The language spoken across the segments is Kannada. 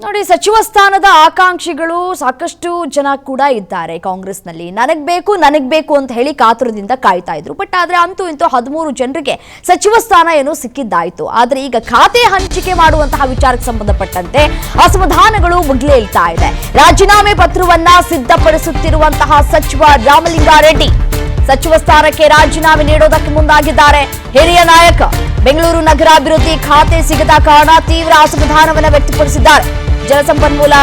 ನೋಡಿ, ಸಚಿವ ಸ್ಥಾನದ ಆಕಾಂಕ್ಷಿಗಳು ಸಾಕಷ್ಟು ಜನ ಕೂಡ ಇದ್ದಾರೆ ಕಾಂಗ್ರೆಸ್ನಲ್ಲಿ. ನನಗೆ ಬೇಕು ಅಂತ ಹೇಳಿ ಕಾತುರದಿಂದ ಕಾಯ್ತಾ ಇದ್ರು. ಬಟ್ ಆದ್ರೆ ಅಂತೂ ಇಂತೂ 13 ಜನರಿಗೆ ಸಚಿವ ಸ್ಥಾನ ಏನೋ ಸಿಕ್ಕಿದ್ದಾಯ್ತು. ಆದ್ರೆ ಈಗ ಖಾತೆ ಹಂಚಿಕೆ ಮಾಡುವಂತಹ ವಿಚಾರಕ್ಕೆ ಸಂಬಂಧಪಟ್ಟಂತೆ ಅಸಮಾಧಾನಗಳು ಮುಗಿಲೇಳ್ತಾ ಇದೆ. ರಾಜೀನಾಮೆ ಪತ್ರವನ್ನ ಸಿದ್ಧಪಡಿಸುತ್ತಿರುವಂತಹ ಸಚಿವ ರಾಮಲಿಂಗಾರೆಡ್ಡಿ ಸಚಿವ ಸ್ಥಾನಕ್ಕೆ ರಾಜೀನಾಮೆ ನೀಡೋದಕ್ಕೆ ಮುಂದಾಗಿದ್ದಾರೆ. ಹಿರಿಯ ನಾಯಕ ಬೆಂಗಳೂರು ನಗರಾಭಿವೃದ್ಧಿ ಖಾತೆ ಸಿಗದ ಕಾರಣ ತೀವ್ರ ಅಸಮಾಧಾನವನ್ನು ವ್ಯಕ್ತಪಡಿಸಿದ್ದಾರೆ. ಜಲಸಂಪನ್ಮೂಲ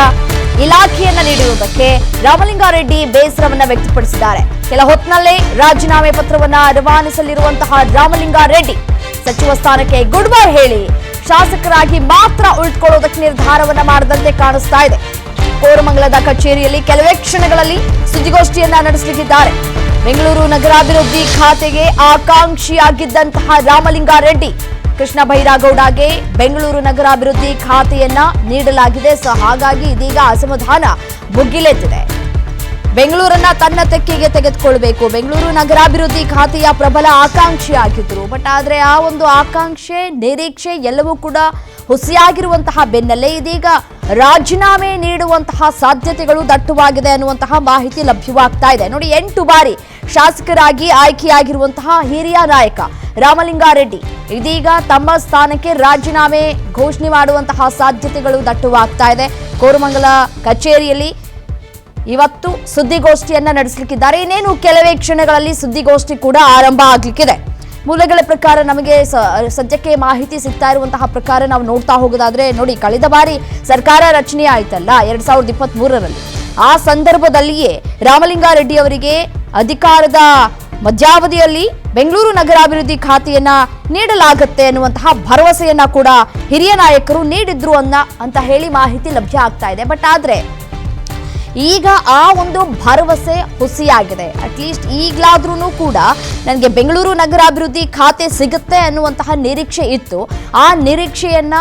ಇಲಾಖೆಯನ್ನ ನೀಡುವುದಕ್ಕೆ ರಾಮಲಿಂಗಾರೆಡ್ಡಿ ಬೇಸರವನ್ನ ವ್ಯಕ್ತಪಡಿಸಿದ್ದಾರೆ. ಕೆಲ ಹೊತ್ತಿನಲ್ಲೇ ರಾಜೀನಾಮೆ ಪತ್ರವನ್ನ ರವಾನಿಸಲಿರುವಂತಹ ರಾಮಲಿಂಗಾರೆಡ್ಡಿ ಸಚಿವ ಸ್ಥಾನಕ್ಕೆ ಗುಡ್ ಬೈ ಹೇಳಿ ಶಾಸಕರಾಗಿ ಮಾತ್ರ ಉಳಿದುಕೊಳ್ಳುವುದಕ್ಕೆ ನಿರ್ಧಾರವನ್ನ ಮಾಡದಂತೆ ಕಾಣಿಸ್ತಾ ಇದೆ. ಕೋರಮಂಗಲದ ಕಚೇರಿಯಲ್ಲಿ ಕೆಲವೇ ಕ್ಷಣಗಳಲ್ಲಿ ಸುದ್ದಿಗೋಷ್ಠಿಯನ್ನ ನಡೆಸಲಿದ್ದಾರೆ. ಬೆಂಗಳೂರು ನಗರಾಭಿವೃದ್ಧಿ ಖಾತೆಗೆ ಆಕಾಂಕ್ಷಿಯಾಗಿದ್ದಂತಹ ರಾಮಲಿಂಗಾರೆಡ್ಡಿ ಕೃಷ್ಣ ಬೈರಾಗೌಡಗೆ ಬೆಂಗಳೂರು ನಗರಾಭಿವೃದ್ಧಿ ಖಾತೆಯನ್ನ ನೀಡಲಾಗಿದೆ. ಹಾಗಾಗಿ ಇದೀಗ ಅಸಮಾಧಾನ ಭುಗಿಲೆದ್ದಿದೆ. ಬೆಂಗಳೂರನ್ನ ತನ್ನ ತೆಕ್ಕೆಗೆ ತೆಗೆದುಕೊಳ್ಬೇಕು, ಬೆಂಗಳೂರು ನಗರಾಭಿವೃದ್ಧಿ ಖಾತೆಯ ಪ್ರಬಲ ಆಕಾಂಕ್ಷಿಯಾಗಿದ್ರು. ಬಟ್ ಆದ್ರೆ ಆ ಒಂದು ಆಕಾಂಕ್ಷೆ ನಿರೀಕ್ಷೆ ಎಲ್ಲವೂ ಕೂಡ ಹುಸಿಯಾಗಿರುವಂತಹ ಬೆನ್ನಲ್ಲೇ ಇದೀಗ ರಾಜೀನಾಮೆ ನೀಡುವಂತಹ ಸಾಧ್ಯತೆಗಳು ದಟ್ಟವಾಗಿದೆ ಅನ್ನುವಂತಹ ಮಾಹಿತಿ ಲಭ್ಯವಾಗ್ತಾ ಇದೆ. ನೋಡಿ, 8 ಬಾರಿ ಶಾಸಕರಾಗಿ ಆಯ್ಕೆಯಾಗಿರುವಂತಹ ಹಿರಿಯ ನಾಯಕ ರಾಮಲಿಂಗಾರೆಡ್ಡಿ ಇದೀಗ ತಮ್ಮ ಸ್ಥಾನಕ್ಕೆ ರಾಜೀನಾಮೆ ಘೋಷಣೆ ಮಾಡುವಂತಹ ಸಾಧ್ಯತೆಗಳು ದಟ್ಟವಾಗ್ತಾ ಇದೆ. ಕೋರಮಂಗಲ ಕಚೇರಿಯಲ್ಲಿ ಇವತ್ತು ಸುದ್ದಿಗೋಷ್ಠಿಯನ್ನ ನಡೆಸಲಿಕ್ಕಿದ್ದಾರೆ. ಇನ್ನೇನು ಕೆಲವೇ ಕ್ಷಣಗಳಲ್ಲಿ ಸುದ್ದಿಗೋಷ್ಠಿ ಕೂಡ ಆರಂಭ ಆಗ್ಲಿಕ್ಕಿದೆ. ಮೂಲಗಳ ಪ್ರಕಾರ ನಮಗೆ ಸದ್ಯಕ್ಕೆ ಮಾಹಿತಿ ಸಿಗ್ತಾ ಇರುವಂತಹ ಪ್ರಕಾರ ನಾವು ನೋಡ್ತಾ ಹೋಗೋದಾದ್ರೆ, ನೋಡಿ, ಕಳೆದ ಬಾರಿ ಸರ್ಕಾರ ರಚನೆ ಆಯ್ತಲ್ಲ 2023ರಲ್ಲಿ, ಆ ಸಂದರ್ಭದಲ್ಲಿಯೇ ರಾಮಲಿಂಗಾರೆಡ್ಡಿ ಅವರಿಗೆ ಅಧಿಕಾರದ ಮಧ್ಯಾವಧಿಯಲ್ಲಿ ಬೆಂಗಳೂರು ನಗರಾಭಿವೃದ್ಧಿ ಖಾತೆಯನ್ನ ನೀಡಲಾಗುತ್ತೆ ಅನ್ನುವಂತಹ ಭರವಸೆಯನ್ನ ಕೂಡ ಹಿರಿಯ ನಾಯಕರು ನೀಡಿದ್ರು ಅಂತ ಹೇಳಿ ಮಾಹಿತಿ ಲಭ್ಯ ಆಗ್ತಾ ಇದೆ. ಬಟ್ ಆದ್ರೆ ಈಗ ಆ ಒಂದು ಭರವಸೆ ಹುಸಿಯಾಗಿದೆ. ಅಟ್ಲೀಸ್ಟ್ ಈಗಲಾದ್ರೂ ಕೂಡ ನನಗೆ ಬೆಂಗಳೂರು ನಗರಾಭಿವೃದ್ಧಿ ಖಾತೆ ಸಿಗುತ್ತೆ ಅನ್ನುವಂತಹ ನಿರೀಕ್ಷೆ ಇತ್ತು. ಆ ನಿರೀಕ್ಷೆಯನ್ನ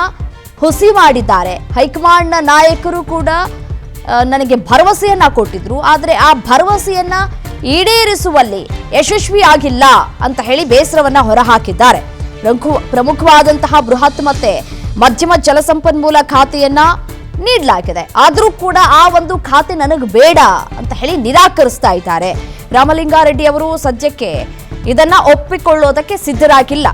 ಹುಸಿ ಮಾಡಿದ್ದಾರೆ. ಹೈಕಮಾಂಡ್ನ ನಾಯಕರು ಕೂಡ ನನಗೆ ಭರವಸೆಯನ್ನ ಕೊಟ್ಟಿದ್ರು. ಆದರೆ ಆ ಭರವಸೆಯನ್ನ ಈಡೇರಿಸುವಲ್ಲಿ ಯಶಸ್ವಿ ಆಗಿಲ್ಲ ಅಂತ ಹೇಳಿ ಬೇಸರವನ್ನ ಹೊರಹಾಕಿದ್ದಾರೆ. ಪ್ರಮುಖವಾದಂತಹ ಬೃಹತ್ ಮತ್ತೆ ಮಧ್ಯಮ ಜಲಸಂಪನ್ಮೂಲ ಖಾತೆಯನ್ನ ನೀಡಲಾಗಿದೆ. ಆದರೂ ಕೂಡ ಆ ಒಂದು ಖಾತೆ ನನಗೆ ಬೇಡ ಅಂತ ಹೇಳಿ ನಿರಾಕರಿಸ್ತಾ ಇದ್ದಾರೆ. ರಾಮಲಿಂಗಾರೆಡ್ಡಿ ಅವರು ಸದ್ಯಕ್ಕೆ ಇದನ್ನ ಒಪ್ಪಿಕೊಳ್ಳೋದಕ್ಕೆ ಸಿದ್ಧರಾಗಿಲ್ಲ.